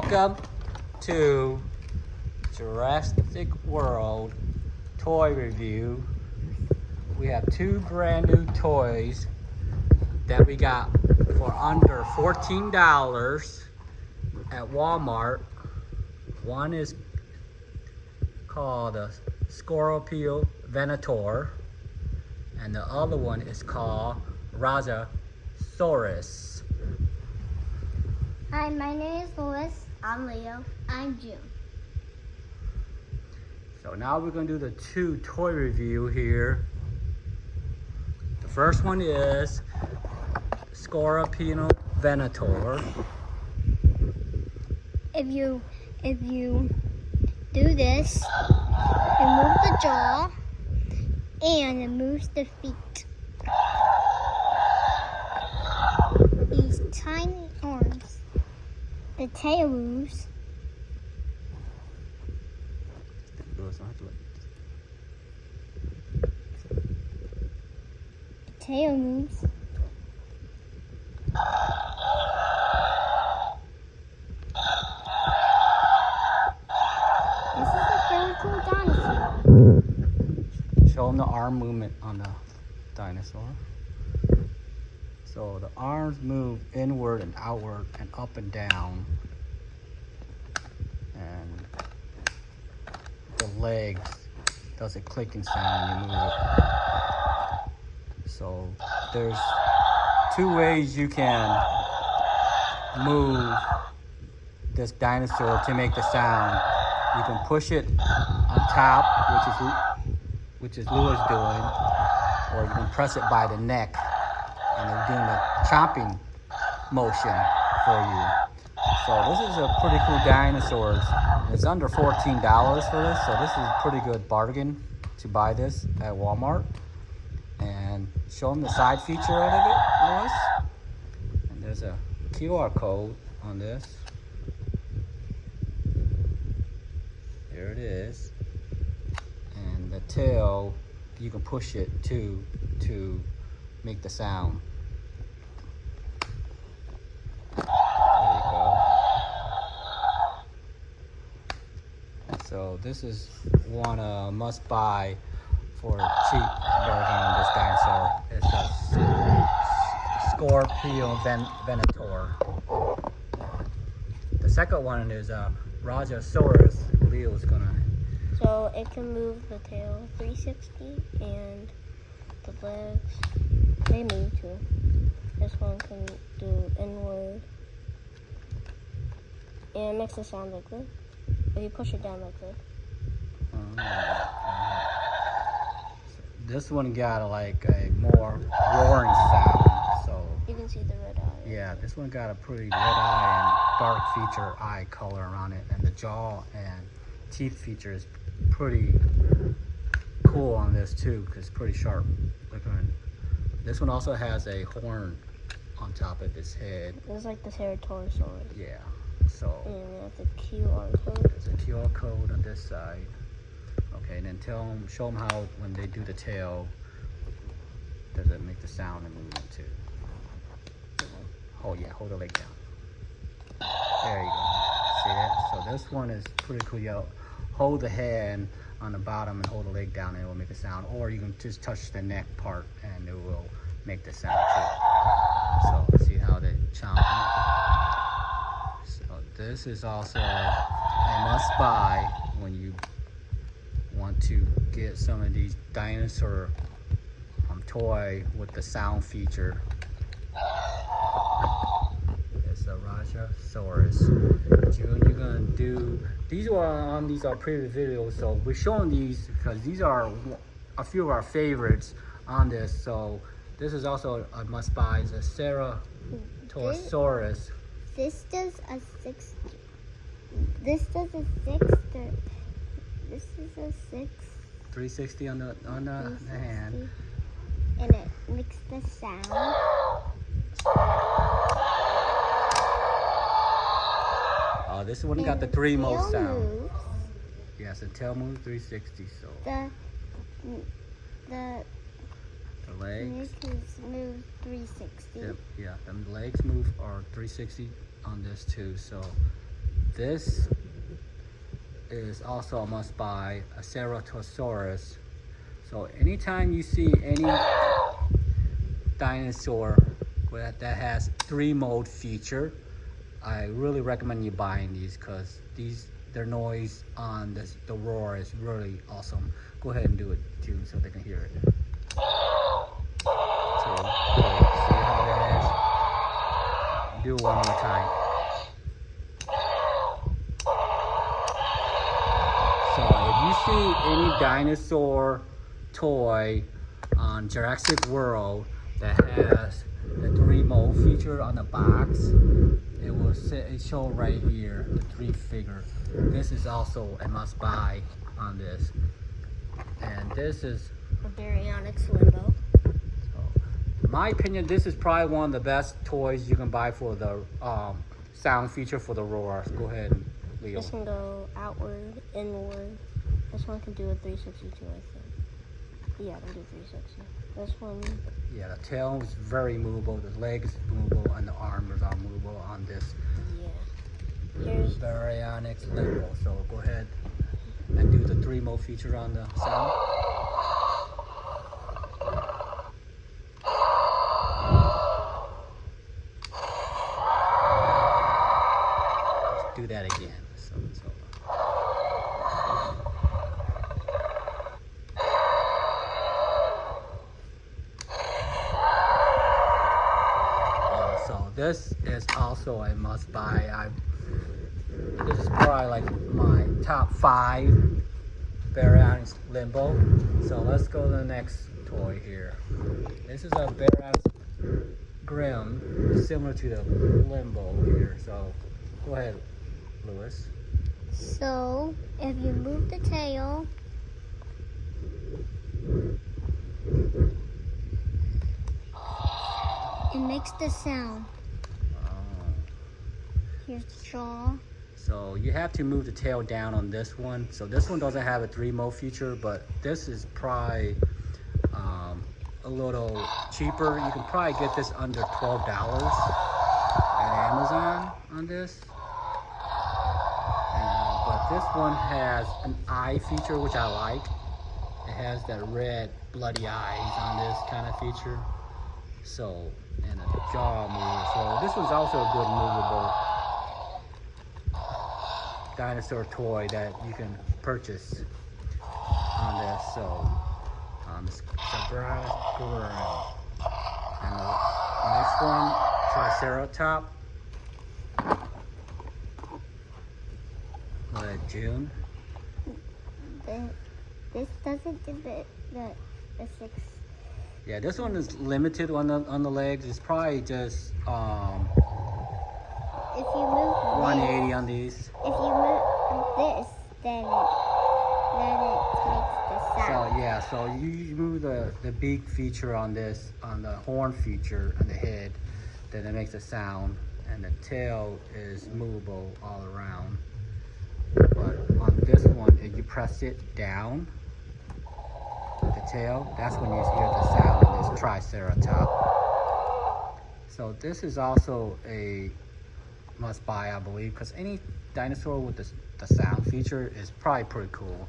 Welcome to Jurassic World toy review. We have two brand new toys that we got for under $14 at Walmart. One is called a Scorpio Venator, and the other one is called Rajasaurus. Hi, my name is Louis. I'm Leo. I'm June. So now we're going to do the two toy review here. The first one is Scorapino Venator. If you do this, you move the jaw and it moves the feet. These tiny arms. The tail moves. The tail moves. This is a very cool dinosaur. Show them the arm movement on the dinosaur. So the arms move inward and outward and up and down. And the legs does a clicking sound when you move it. So there's two ways you can move this dinosaur to make the sound. You can push it on top, which is Louis doing, or you can press it by the neck. And they're doing the chomping motion for you. So this is a pretty cool dinosaur. It's under $14 for this, so this is a pretty good bargain to buy this at Walmart. And show them the side feature out of it, Louis. And there's a QR code on this. There it is. And the tail, you can push it to make the sound. There you go. So this is one must buy for a cheap bargain on this dinosaur. It's a Scorpio Venator. The second one is a Rajasaurus. Leo's gonna. So it can move the tail 360 and the legs, they move too. This one can do inward. And it makes a sound like this. If you push it down like this. This one got like a more roaring sound. So you can see the red eye. Yeah, this one got a pretty red eye and dark feature eye color on it. And the jaw and teeth feature is pretty cool on this too, because it's pretty sharp. This one also has a horn on top of its head. It's like the Ceratosaurus. Yeah. So. And we have the QR code. There's a QR code on this side. Okay, and then show them how when they do the tail, does it make the sound and movement too? Oh yeah, hold the leg down. There you go. See that? So this one is pretty cool. You hold the hand on the bottom and hold the leg down and it will make a sound, or you can just touch the neck part and it will make the sound too. So see how they chomp. So this is also a must buy when you want to get some of these dinosaur toy with the sound feature. It's a Rajasaurus. June, you're gonna do these are previous videos, so we're showing these because these are a few of our favorites on this. So this is also a must buy. It's a Ceratosaurus. This does a 6. This does a 6. This is a 6. 360 on the hand. And it makes the sound. Oh, this one got the 3 most sound. Moves. Yes, the tail moves 360. So the legs move 360. Yeah, the legs move are 360 on this too. So this is also a must buy, a Ceratosaurus. So anytime you see any dinosaur that has 3 mode feature, I really recommend you buying these because their noise on the roar is really awesome. Go ahead and do it too so they can hear it. So, see how that is? Do it one more time. So if you see any dinosaur toy on Jurassic World that has the 3 mode feature on the box, it will show right here, the 3 figure. This is also a must buy on this. And this is a Baryonyx Limbo. So, in my opinion, this is probably one of the best toys you can buy for the sound feature for the roar. Go ahead, Leo. This can go outward, inward. This one can do a 360 too, I think. Yeah, I can do 360. This one. Yeah, the tail is very movable, the legs is movable, and the arms are movable on this. Yeah. Here's Baryonyx Limbo. So go ahead and do the 3 mode feature on the sound. Let's do that again. This is also a must buy. This is probably like my top 5 Baryonyx Limbo. So let's go to the next toy here. This is a Baryonyx Grim, similar to the Limbo here. So go ahead, Lewis. So if you move the tail, it makes the sound. Here's the jaw. So you have to move the tail down on this one. So this one doesn't have a 3 mode feature, but this is probably a little cheaper. You can probably get this under $12 at Amazon on this. But this one has an eye feature, which I like. It has that red bloody eyes on this kind of feature. So, and a jaw mover. So this one's also a good movable dinosaur toy that you can purchase on this. So Baryonyx Grim. And the next one, Triceratops. June. This doesn't do the 6. Yeah, this one is limited on the legs. It's probably just if you move 180 on these. If you move this, then it makes the sound. So yeah, so you move the beak feature on this, on the horn feature on the head, then it makes a sound, and the tail is movable all around. But on this one, if you press it down, the tail, that's when you hear the sound of this Triceratops. So this is also a must buy, I believe, because any dinosaur with the sound feature is probably pretty cool.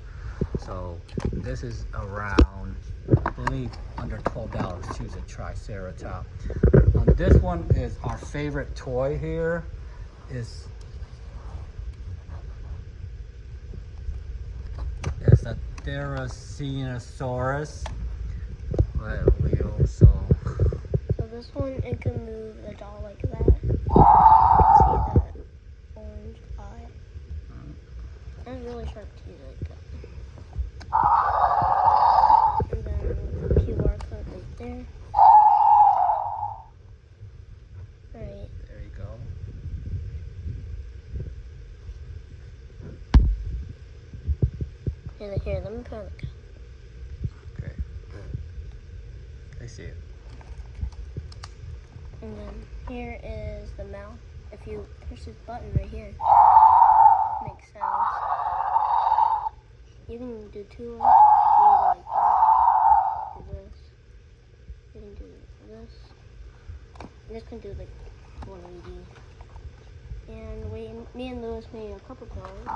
So this is around, I believe, under $12 to choose a Triceratops. This one is our favorite toy here. Is a Ceratosaurus. So this one, it can move the jaw like that. You can see that orange eye. It has really sharp teeth like that. And then the QR code right there. Right. There you go. Here, let me put on the couch. Okay. I see it. And then here is the mouth. If you push this button right here, it makes sounds. You can do 2 of them. You can go like that. Do this. You can do this. This can do like 180. And me and Lewis made a couple drawings.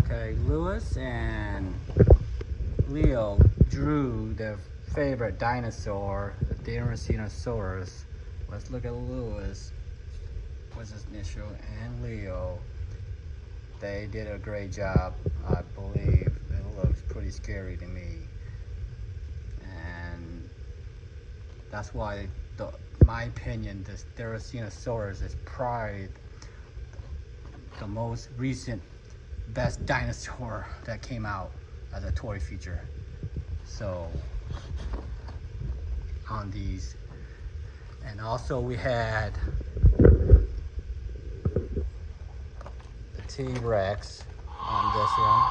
Okay, Lewis and Leo drew their favorite dinosaur, the Tyrannosaurus. Let's look at Lewis with his initial and Leo. They did a great job, I believe. It looks pretty scary to me. And that's why, my opinion, this Tyrannosaurus is probably the most recent best dinosaur that came out as a toy feature. So on these, and also we had the T-Rex on this one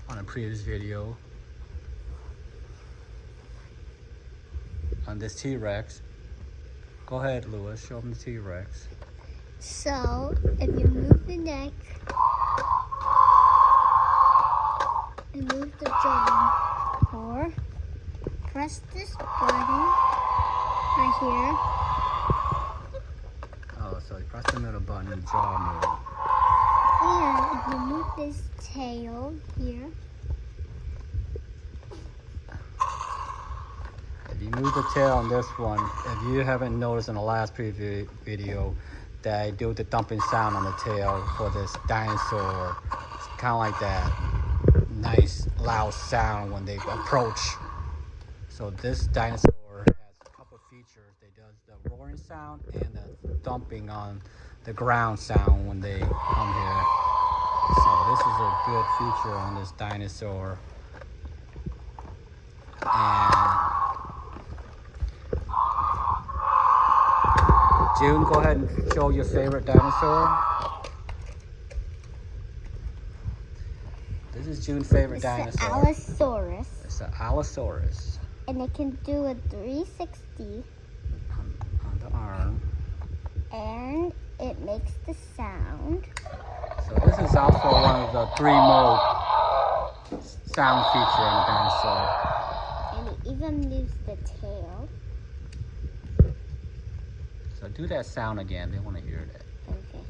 on a previous video. On this T-Rex. Go ahead, Lewis, show them the T-Rex. So, if you move the neck and move the jaw, or press this button right here. Oh, so you press the middle button, the jaw And if you move this tail here, if you move the tail on this one, if you haven't noticed in the last preview video that I do the thumping sound on the tail for this dinosaur, it's kind of like that nice loud sound when they approach. So this dinosaur has a couple features. They does the roaring sound and the thumping on the ground sound when they come here. So this is a good feature on this dinosaur. And June, go ahead and show your favorite dinosaur. This is June's favorite dinosaur. It's an Allosaurus. It's an Allosaurus. And it can do a 360. On the arm. And it makes the sound. So this is also one of the 3-mode sound feature on the dinosaur. And it even moves the tail. So do that sound again. They want to hear that. Okay.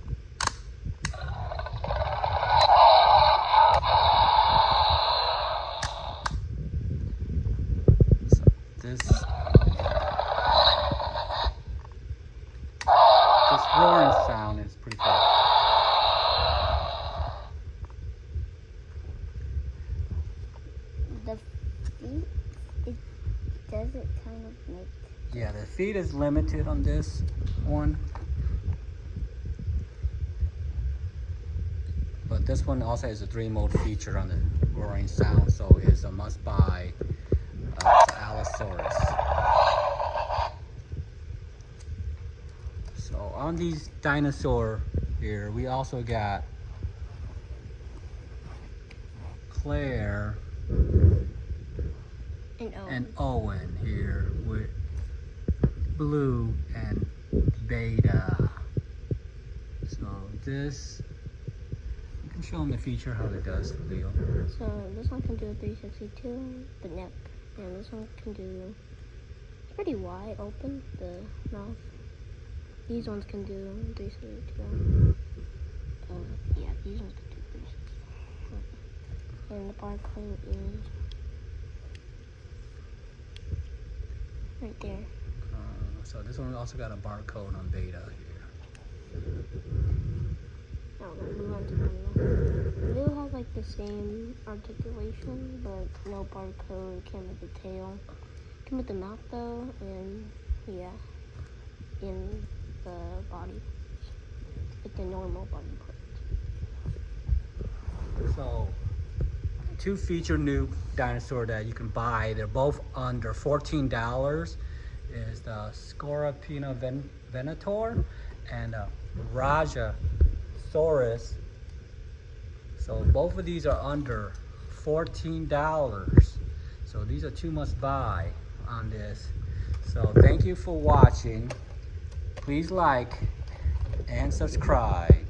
So this roaring sound is pretty cool. The feet, it does it kind of make. Yeah, the feet is limited on this one. But this one also has a 3-mode feature on the roaring sound, so it's a must-buy. It's Allosaurus. So on these dinosaur here, we also got Claire and Owen here with Blue and Beta. So this, you can show them the feature how it does, Leo. So this one can do a 362, the neck, and this one can do, it's pretty wide open, the mouth. These ones can do 362. Yeah, these ones can do 360. And the barcode is right there. So this one also got a barcode on Beta here. Oh, the blue one's blue. Blue has like the same articulation, but no barcode. It came with the tail. It came with the mouth though, and yeah, in the body, like the normal body part. So, 2 feature new dinosaur that you can buy. They're both under $14. Is the Scorapino Venator and Rajasaurus. So both of these are under $14. So these are 2 must buy on this. So thank you for watching. Please like and subscribe.